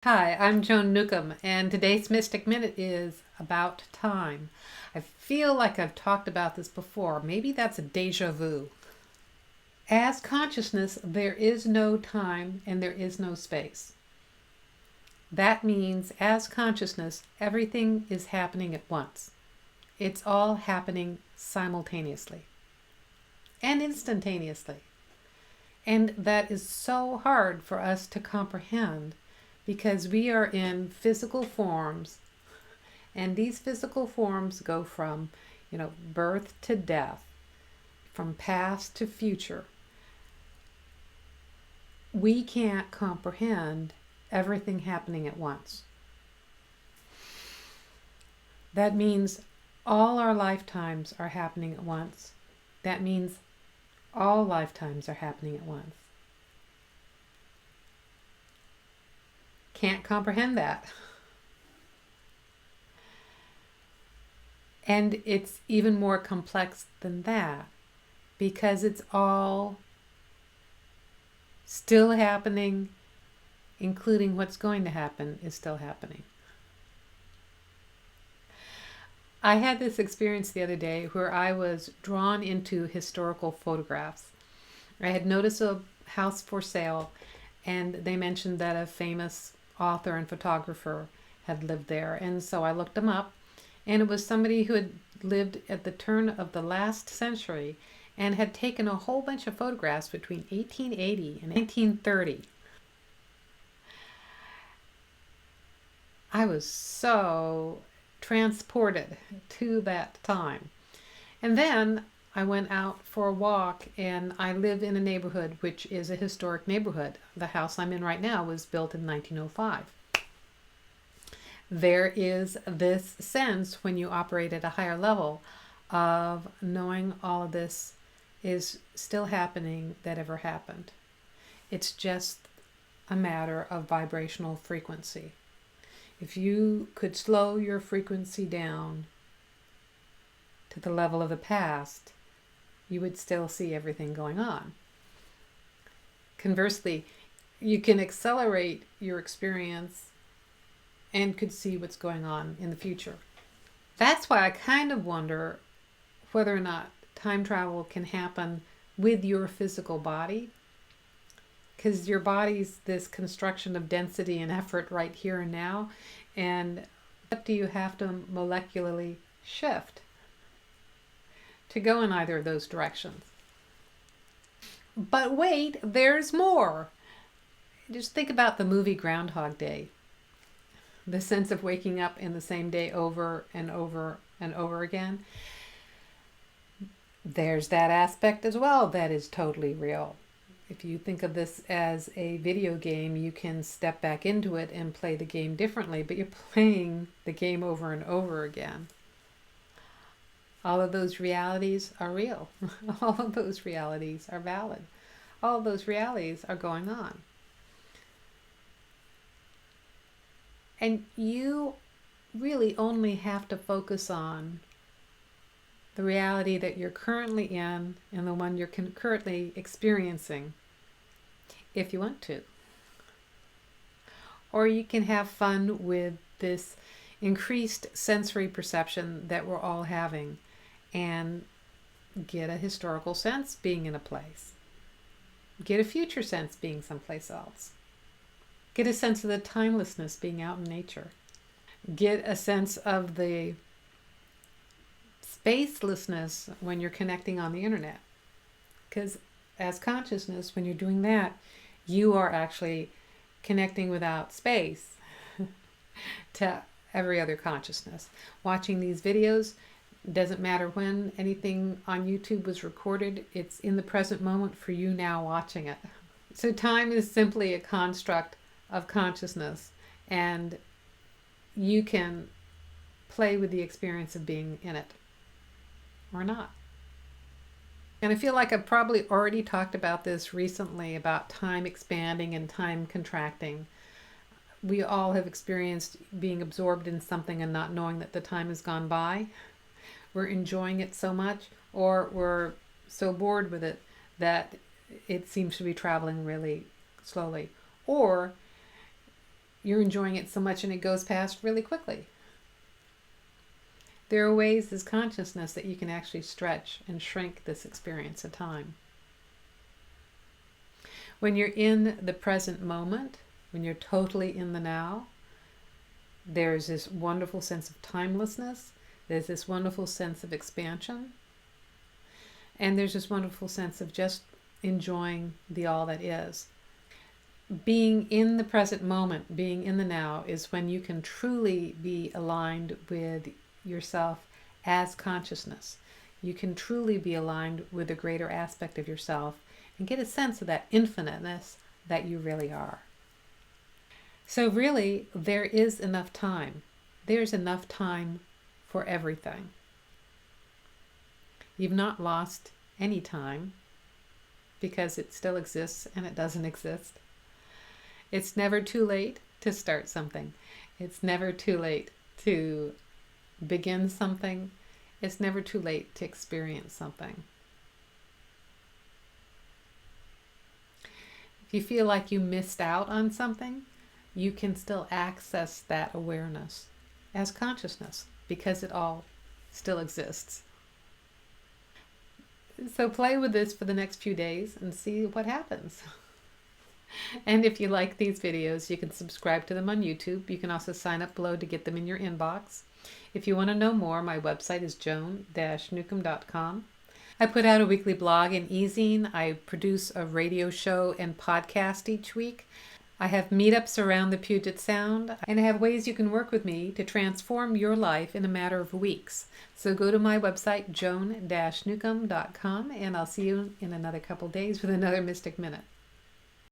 Hi, I'm Joan Newcomb, and today's Mystic Minute is about time. I feel like I've talked about this before. Maybe that's a deja vu. As consciousness, there is no time and there is no space. That means, as consciousness, everything is happening at once. It's all happening simultaneously and instantaneously. And that is so hard for us to comprehend because we are in physical forms, and these physical forms go from, birth to death, from past to future. We can't comprehend everything happening at once. That means all our lifetimes are happening at once. That means all lifetimes are happening at once. Can't comprehend that. And it's even more complex than that because it's all still happening, including what's going to happen is still happening. I had this experience the other day where I was drawn into historical photographs. I had noticed a house for sale, and they mentioned that a famous author and photographer had lived there. And so I looked him up, and it was somebody who had lived at the turn of the last century and had taken a whole bunch of photographs between 1880 and 1930. I was so transported to that time. And then I went out for a walk, and I live in a neighborhood which is a historic neighborhood. The house I'm in right now was built in 1905. There is this sense when you operate at a higher level of knowing all of this is still happening that ever happened. It's just a matter of vibrational frequency. If you could slow your frequency down to the level of the past, you would still see everything going on. Conversely, you can accelerate your experience and could see what's going on in the future. That's why I kind of wonder whether or not time travel can happen with your physical body, because your body's this construction of density and effort right here and now, and what do you have to molecularly shift to go in either of those directions? But wait, there's more. Just think about the movie Groundhog Day. The sense of waking up in the same day over and over and over again. There's that aspect as well that is totally real. If you think of this as a video game, you can step back into it and play the game differently, but you're playing the game over and over again. All of those realities are real. All of those realities are valid. All of those realities are going on. And you really only have to focus on the reality that you're currently in and the one you're currently experiencing if you want to. Or you can have fun with this increased sensory perception that we're all having and get a historical sense being in a place. Get a future sense being someplace else. Get a sense of the timelessness being out in nature. Get a sense of the spacelessness when you're connecting on the internet. Because as consciousness, when you're doing that, you are actually connecting without space to every other consciousness. Watching these videos, doesn't matter when anything on YouTube was recorded, it's in the present moment for you now watching it. So time is simply a construct of consciousness, and you can play with the experience of being in it or not. And I feel like I've probably already talked about this recently, about time expanding and time contracting. We all have experienced being absorbed in something and not knowing that the time has gone by. We're enjoying it so much, or we're so bored with it that it seems to be traveling really slowly. Or you're enjoying it so much and it goes past really quickly. There are ways as consciousness that you can actually stretch and shrink this experience of time. When you're in the present moment, when you're totally in the now, there's this wonderful sense of timelessness. There's this wonderful sense of expansion. And there's this wonderful sense of just enjoying the all that is. Being in the present moment, being in the now, is when you can truly be aligned with yourself as consciousness. You can truly be aligned with a greater aspect of yourself and get a sense of that infiniteness that you really are. So really, there is enough time. There's enough time for everything. You've not lost any time because it still exists and it doesn't exist. It's never too late to start something. It's never too late to begin something. It's never too late to experience something. If you feel like you missed out on something, you can still access that awareness as consciousness because it all still exists. So play with this for the next few days and see what happens. And if you like these videos, you can subscribe to them on YouTube. You can also sign up below to get them in your inbox. If you want to know more, my website is joan-newcomb.com. I put out a weekly blog and e-zine. I produce a radio show and podcast each week. I have meetups around the Puget Sound, and I have ways you can work with me to transform your life in a matter of weeks. So go to my website, joan-newcomb.com, and I'll see you in another couple days with another Mystic Minute.